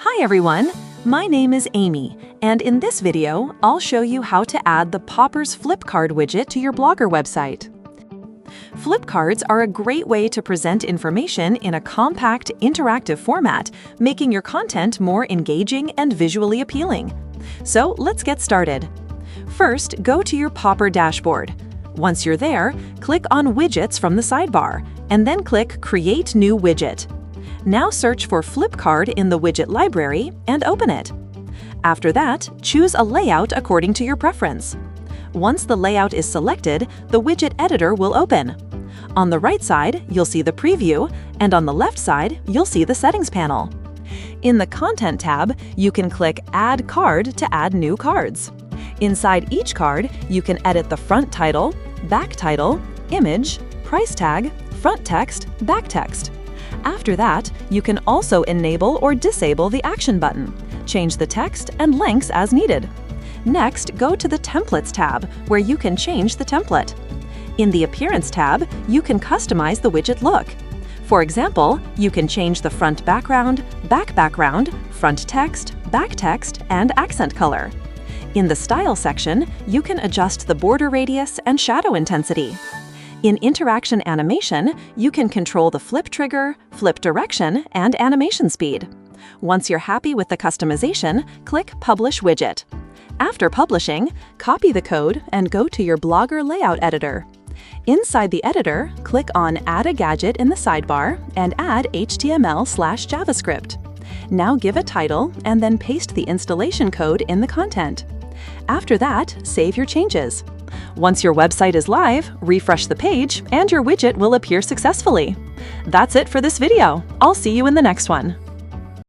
Hi everyone, my name is Amy, and in this video, I'll show you how to add the Poppers flip card widget to your Blogger website. Flip cards are a great way to present information in a compact, interactive format, making your content more engaging and visually appealing. So let's get started. First, go to your Popper dashboard. Once you're there, click on Widgets from the sidebar, and then click Create New Widget. Now search for Flipkart in the widget library and open it. After that, choose a layout according to your preference. Once the layout is selected, the widget editor will open. On the right side, you'll see the preview, and on the left side, you'll see the settings panel. In the Content tab, you can click Add Card to add new cards. Inside each card, you can edit the front title, back title, image, price tag, front text, back text. After that, you can also enable or disable the action button, change the text and links as needed. Next, go to the Templates tab, where you can change the template. In the Appearance tab, you can customize the widget look. For example, you can change the front background, back background, front text, back text, and accent color. In the Style section, you can adjust the border radius and shadow intensity. In Interaction Animation, you can control the flip trigger, flip direction, and animation speed. Once you're happy with the customization, click Publish Widget. After publishing, copy the code and go to your Blogger layout editor. Inside the editor, click on Add a Gadget in the sidebar and add HTML/JavaScript. Now give a title and then paste the installation code in the content. After that, save your changes. Once your website is live, refresh the page and your widget will appear successfully. That's it for this video. I'll see you in the next one.